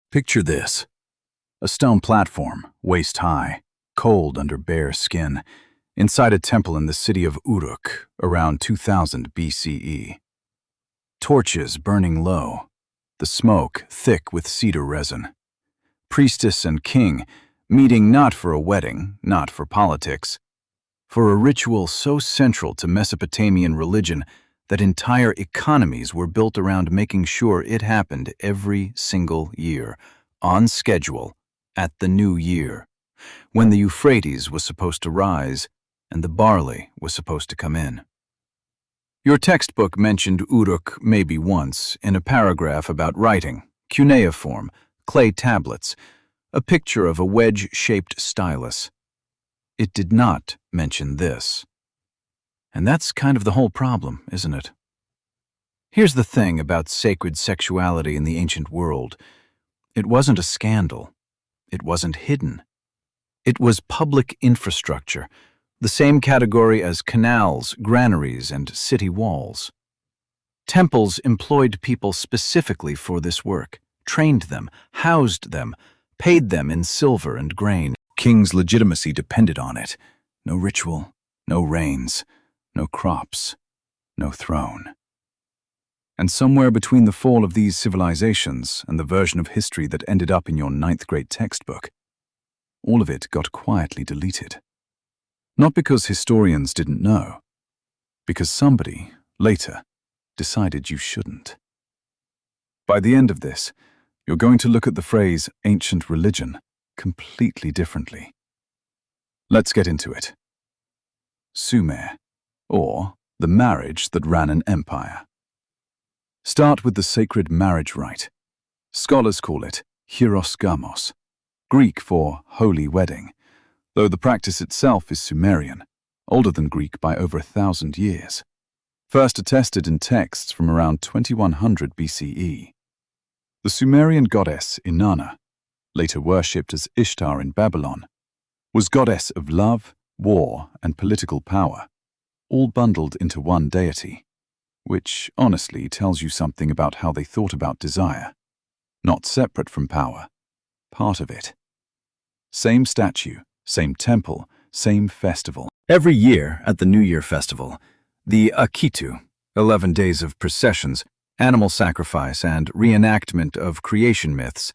Picture this. A stone platform, waist-high, cold under bare skin, inside a temple in the city of Uruk, around 2000 BCE. Torches burning low, the smoke thick with cedar resin. Priestess and king meeting not for a wedding, not for politics, for a ritual so central to Mesopotamian religion that entire economies were built around making sure it happened every single year, on schedule, at the new year, when the Euphrates was supposed to rise and the barley was supposed to come in. Your textbook mentioned Uruk maybe once in a paragraph about writing, cuneiform, clay tablets, a picture of a wedge-shaped stylus. It did not mention this. And that's kind of the whole problem, isn't it? Here's the thing about sacred sexuality in the ancient world. It wasn't a scandal. It wasn't hidden. It was public infrastructure, the same category as canals, granaries, and city walls. Temples employed people specifically for this work, trained them, housed them, paid them in silver and grain. King's legitimacy depended on it. No ritual, no rains, no crops, no throne. And somewhere between the fall of these civilizations and the version of history that ended up in your 9th grade textbook, all of it got quietly deleted. Not because historians didn't know, because somebody, later, decided you shouldn't. By the end of this, you're going to look at the phrase ancient religion completely differently. Let's get into it. Sumer, or the marriage that ran an empire. Start with the sacred marriage rite. Scholars call it hieros, Greek for holy wedding, though the practice itself is Sumerian, older than Greek by over 1,000 years. First attested in texts from around 2100 BCE. The Sumerian goddess Inanna, later worshipped as Ishtar in Babylon, was goddess of love, war, and political power, all bundled into one deity, which honestly tells you something about how they thought about desire. Not separate from power, part of it. Same statue, same temple, same festival. Every year at the New Year festival, the Akitu, 11 days of processions, animal sacrifice, and reenactment of creation myths,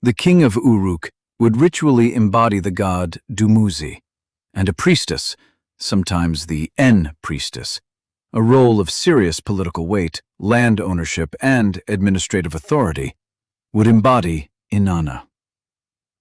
the king of Uruk would ritually embody the god Dumuzi, and a priestess, sometimes the En-priestess, a role of serious political weight, land ownership, and administrative authority, would embody Inanna.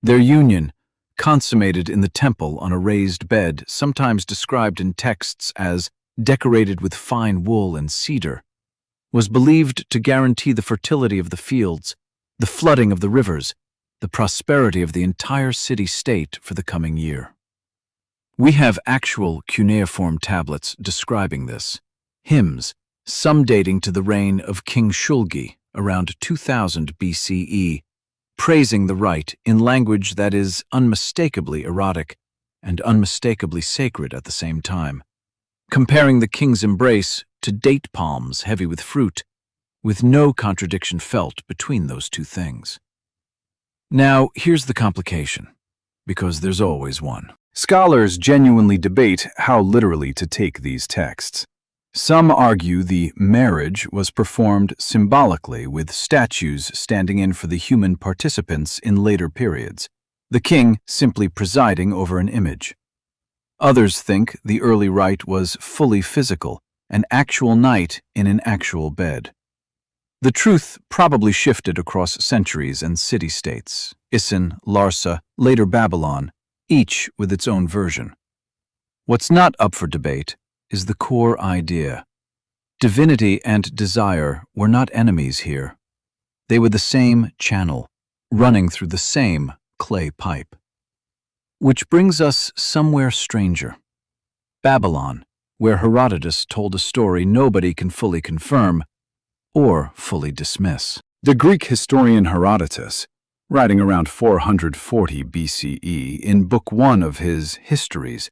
Their union, consummated in the temple on a raised bed, sometimes described in texts as decorated with fine wool and cedar, was believed to guarantee the fertility of the fields, the flooding of the rivers, the prosperity of the entire city-state for the coming year. We have actual cuneiform tablets describing this, hymns, some dating to the reign of King Shulgi around 2000 BCE, praising the rite in language that is unmistakably erotic and unmistakably sacred at the same time, comparing the king's embrace to date palms heavy with fruit, with no contradiction felt between those two things. Now, here's the complication, because there's always one. Scholars genuinely debate how literally to take these texts. Some argue the marriage was performed symbolically with statues standing in for the human participants in later periods, the king simply presiding over an image. Others think the early rite was fully physical, an actual night in an actual bed. The truth probably shifted across centuries and city-states, Isin, Larsa, later Babylon, each with its own version. What's not up for debate is the core idea. Divinity and desire were not enemies here. They were the same channel, running through the same clay pipe. Which brings us somewhere stranger. Babylon, where Herodotus told a story nobody can fully confirm or fully dismiss. The Greek historian Herodotus, writing around 440 BCE in Book 1 of his Histories,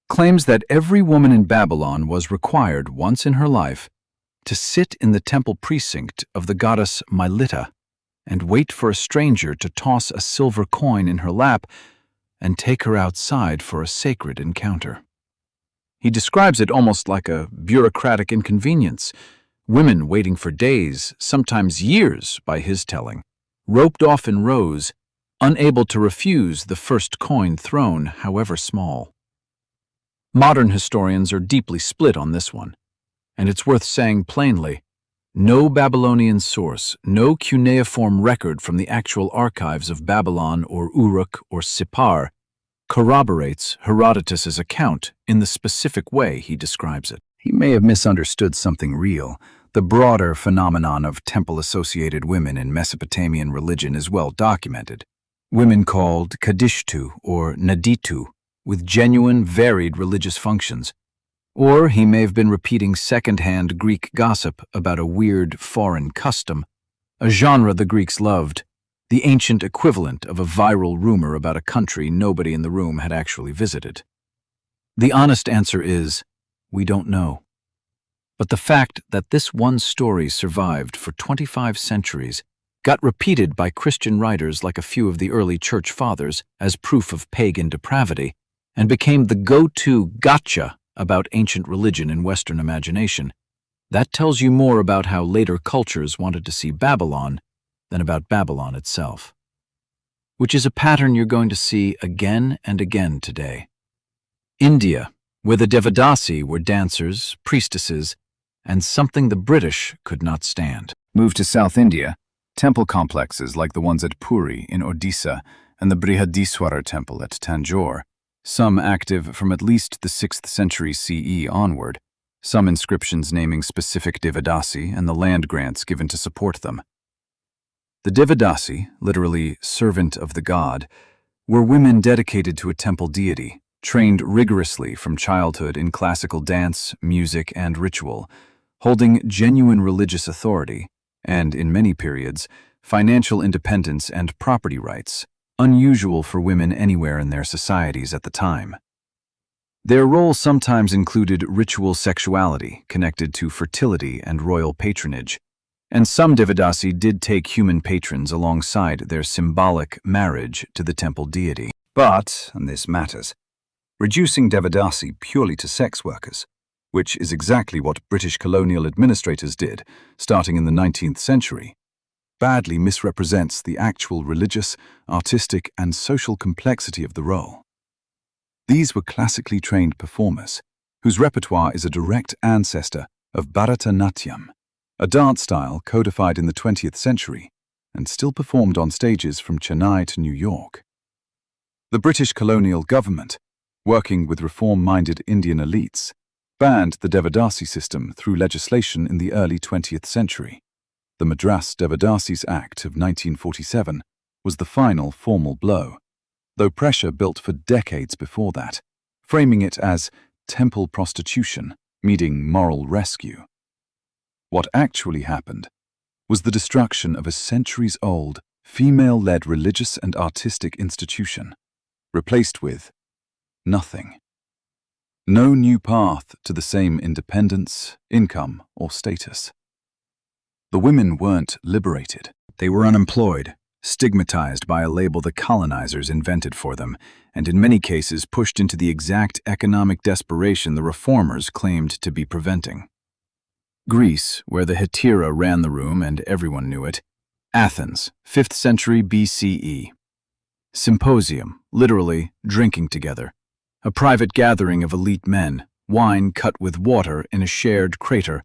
claims that every woman in Babylon was required once in her life to sit in the temple precinct of the goddess Mylitta, and wait for a stranger to toss a silver coin in her lap and take her outside for a sacred encounter. He describes it almost like a bureaucratic inconvenience, women waiting for days, sometimes years by his telling, roped off in rows, unable to refuse the first coin thrown, however small. Modern historians are deeply split on this one, and it's worth saying plainly, no Babylonian source, no cuneiform record from the actual archives of Babylon or Uruk or Sippar corroborates Herodotus's account in the specific way he describes it. He may have misunderstood something real. The broader phenomenon of temple-associated women in Mesopotamian religion is well documented. Women called Kadishtu or Naditu, with genuine, varied religious functions. Or he may have been repeating second-hand Greek gossip about a weird foreign custom, a genre the Greeks loved, the ancient equivalent of a viral rumor about a country nobody in the room had actually visited. The honest answer is, we don't know. But the fact that this one story survived for 25 centuries, got repeated by Christian writers like a few of the early church fathers as proof of pagan depravity, and became the go-to gotcha about ancient religion in Western imagination, that tells you more about how later cultures wanted to see Babylon than about Babylon itself. Which is a pattern you're going to see again and again today. India, where the Devadasi were dancers, priestesses, and something the British could not stand. Move to South India, temple complexes like the ones at Puri in Odisha and the Brihadiswara temple at Tanjore, some active from at least the 6th century CE onward, some inscriptions naming specific Devadasi and the land grants given to support them. The Devadasi, literally servant of the god, were women dedicated to a temple deity, trained rigorously from childhood in classical dance, music, and ritual, holding genuine religious authority, and, in many periods, financial independence and property rights, unusual for women anywhere in their societies at the time. Their role sometimes included ritual sexuality connected to fertility and royal patronage, and some Devadasi did take human patrons alongside their symbolic marriage to the temple deity. But, and this matters, reducing Devadasi purely to sex workers, which is exactly what British colonial administrators did, starting in the 19th century, badly misrepresents the actual religious, artistic, and social complexity of the role. These were classically trained performers, whose repertoire is a direct ancestor of Bharatanatyam, a dance style codified in the 20th century and still performed on stages from Chennai to New York. The British colonial government, working with reform-minded Indian elites, banned the Devadasi system through legislation in the early 20th century. The Madras Devadasis Act of 1947 was the final formal blow, though pressure built for decades before that, framing it as temple prostitution, meaning moral rescue. What actually happened was the destruction of a centuries-old, female-led religious and artistic institution, replaced with nothing. No new path to the same independence, income, or status. The women weren't liberated. They were unemployed, stigmatized by a label the colonizers invented for them, and in many cases pushed into the exact economic desperation the reformers claimed to be preventing. Greece, where the hetera ran the room and everyone knew it. Athens, 5th century BCE. Symposium, literally drinking together. A private gathering of elite men, wine cut with water in a shared crater.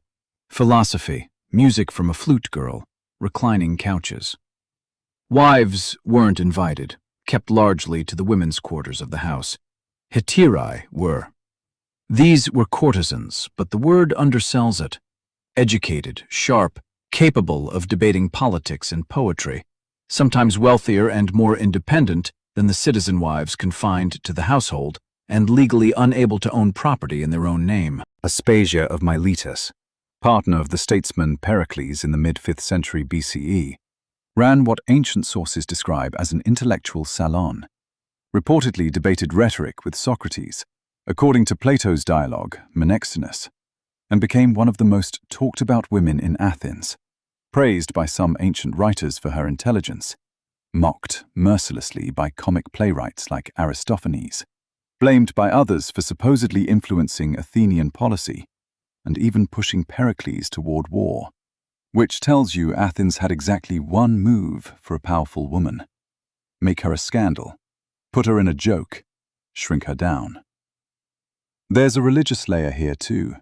Philosophy, music from a flute girl, reclining couches. Wives weren't invited, kept largely to the women's quarters of the house. Heterae were. These were courtesans, but the word undersells it. Educated, sharp, capable of debating politics and poetry, sometimes wealthier and more independent than the citizen wives confined to the household and legally unable to own property in their own name. Aspasia of Miletus, partner of the statesman Pericles in the mid-5th century BCE, ran what ancient sources describe as an intellectual salon, reportedly debated rhetoric with Socrates, according to Plato's dialogue, Menexenus, and became one of the most talked-about women in Athens, praised by some ancient writers for her intelligence, mocked mercilessly by comic playwrights like Aristophanes, blamed by others for supposedly influencing Athenian policy, and even pushing Pericles toward war, which tells you Athens had exactly one move for a powerful woman: make her a scandal, put her in a joke, shrink her down. There's a religious layer here too.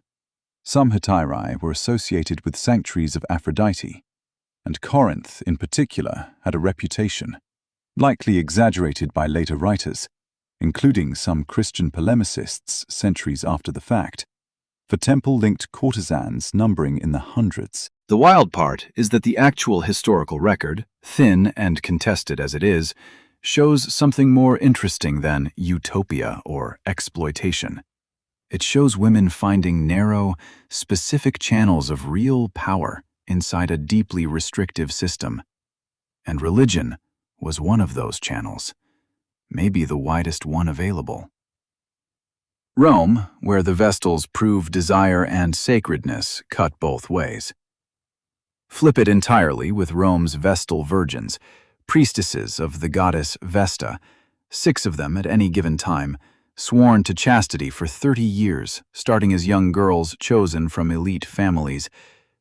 Some hetairai were associated with sanctuaries of Aphrodite, and Corinth in particular had a reputation, likely exaggerated by later writers, including some Christian polemicists centuries after the fact, for temple-linked courtesans numbering in the hundreds. The wild part is that the actual historical record, thin and contested as it is, shows something more interesting than utopia or exploitation. It shows women finding narrow, specific channels of real power inside a deeply restrictive system. And religion was one of those channels, maybe the widest one available. Rome, where the Vestals prove desire and sacredness, cut both ways. Flip it entirely with Rome's Vestal virgins, priestesses of the goddess Vesta, 6 of them at any given time, sworn to chastity for 30 years, starting as young girls chosen from elite families,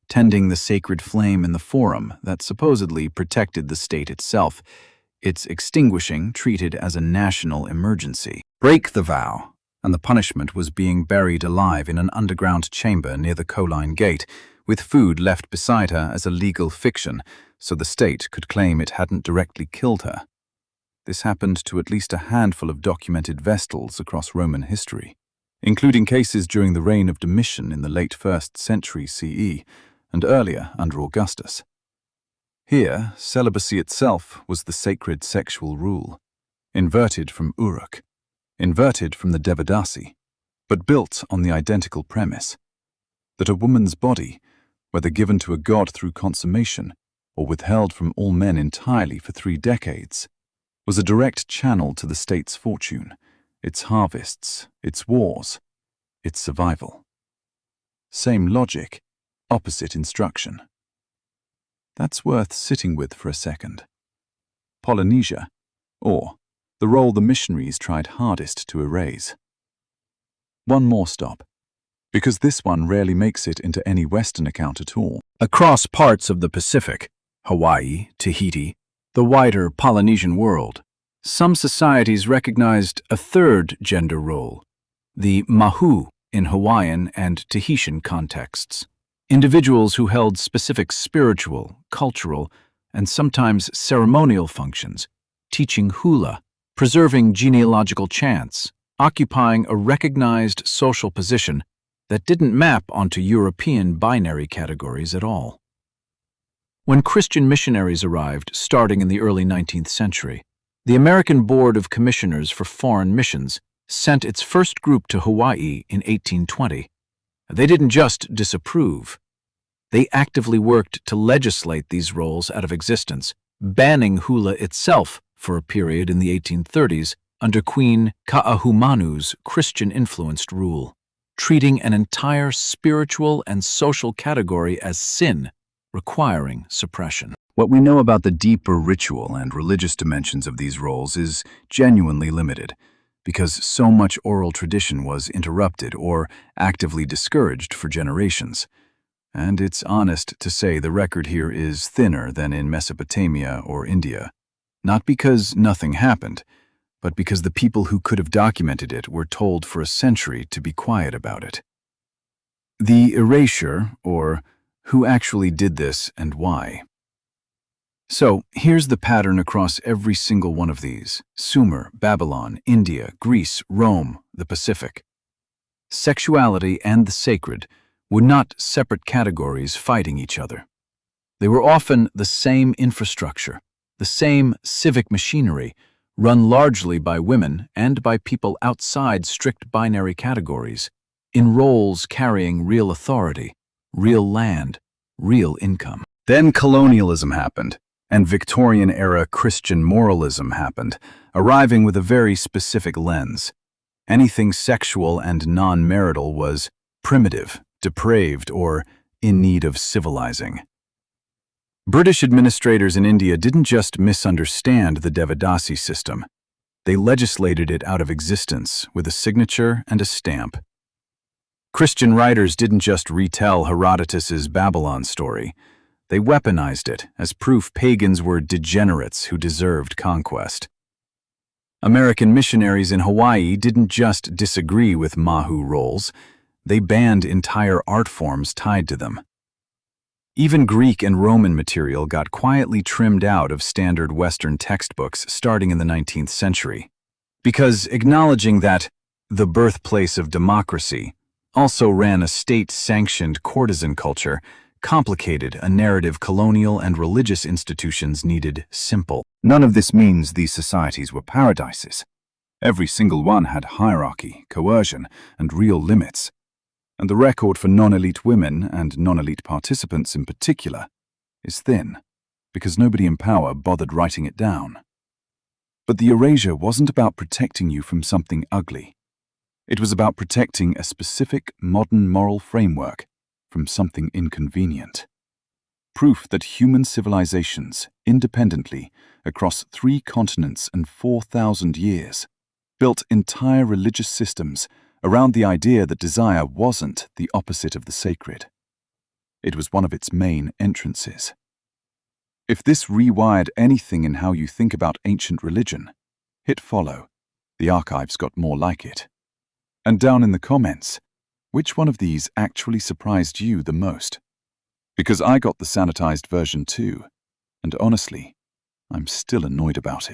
tending the sacred flame in the forum that supposedly protected the state itself, its extinguishing treated as a national emergency. Break the vow, and the punishment was being buried alive in an underground chamber near the Colline Gate, with food left beside her as a legal fiction, so the state could claim it hadn't directly killed her. This happened to at least a handful of documented Vestals across Roman history, including cases during the reign of Domitian in the late 1st century CE, and earlier under Augustus. Here, celibacy itself was the sacred sexual rule, inverted from Uruk, inverted from the Devadasi, but built on the identical premise that a woman's body, whether given to a god through consummation or withheld from all men entirely for 3 decades, was a direct channel to the state's fortune, its harvests, its wars, its survival. Same logic, opposite instruction. That's worth sitting with for a second. Polynesia, or the role the missionaries tried hardest to erase. One more stop, because this one rarely makes it into any Western account at all. Across parts of the Pacific, Hawaii, Tahiti, the wider Polynesian world, some societies recognized a third gender role, the mahu in Hawaiian and Tahitian contexts. Individuals who held specific spiritual, cultural, and sometimes ceremonial functions, teaching hula, preserving genealogical chants, occupying a recognized social position that didn't map onto European binary categories at all. When Christian missionaries arrived, starting in the early 19th century, the American Board of Commissioners for Foreign Missions sent its first group to Hawaii in 1820. They didn't just disapprove. They actively worked to legislate these roles out of existence, banning hula itself for a period in the 1830s under Queen Ka'ahumanu's Christian-influenced rule, treating an entire spiritual and social category as sin, requiring suppression. What we know about the deeper ritual and religious dimensions of these roles is genuinely limited, because so much oral tradition was interrupted or actively discouraged for generations. And it's honest to say the record here is thinner than in Mesopotamia or India, not because nothing happened, but because the people who could have documented it were told for a century to be quiet about it. The erasure, or who actually did this and why. So, here's the pattern across every single one of these: Sumer, Babylon, India, Greece, Rome, the Pacific. Sexuality and the sacred were not separate categories fighting each other. They were often the same infrastructure, the same civic machinery, run largely by women and by people outside strict binary categories, in roles carrying real authority, real land, real income. Then colonialism happened, and Victorian-era Christian moralism happened, arriving with a very specific lens. Anything sexual and non-marital was primitive, depraved, or in need of civilizing. British administrators in India didn't just misunderstand the Devadasi system, they legislated it out of existence with a signature and a stamp. Christian writers didn't just retell Herodotus's Babylon story, they weaponized it as proof pagans were degenerates who deserved conquest. American missionaries in Hawaii didn't just disagree with Mahu roles, they banned entire art forms tied to them. Even Greek and Roman material got quietly trimmed out of standard Western textbooks starting in the 19th century, because acknowledging that the birthplace of democracy also ran a state-sanctioned courtesan culture complicated a narrative colonial and religious institutions needed simple. None of this means these societies were paradises. Every single one had hierarchy, coercion, and real limits. And the record for non-elite women, and non-elite participants in particular, is thin, because nobody in power bothered writing it down. But the erasure wasn't about protecting you from something ugly. It was about protecting a specific modern moral framework from something inconvenient. Proof that human civilizations, independently, across 3 continents and 4,000 years, built entire religious systems around the idea that desire wasn't the opposite of the sacred. It was one of its main entrances. If this rewired anything in how you think about ancient religion, hit follow. The archive's got more like it. And down in the comments, which one of these actually surprised you the most? Because I got the sanitized version too, and honestly, I'm still annoyed about it.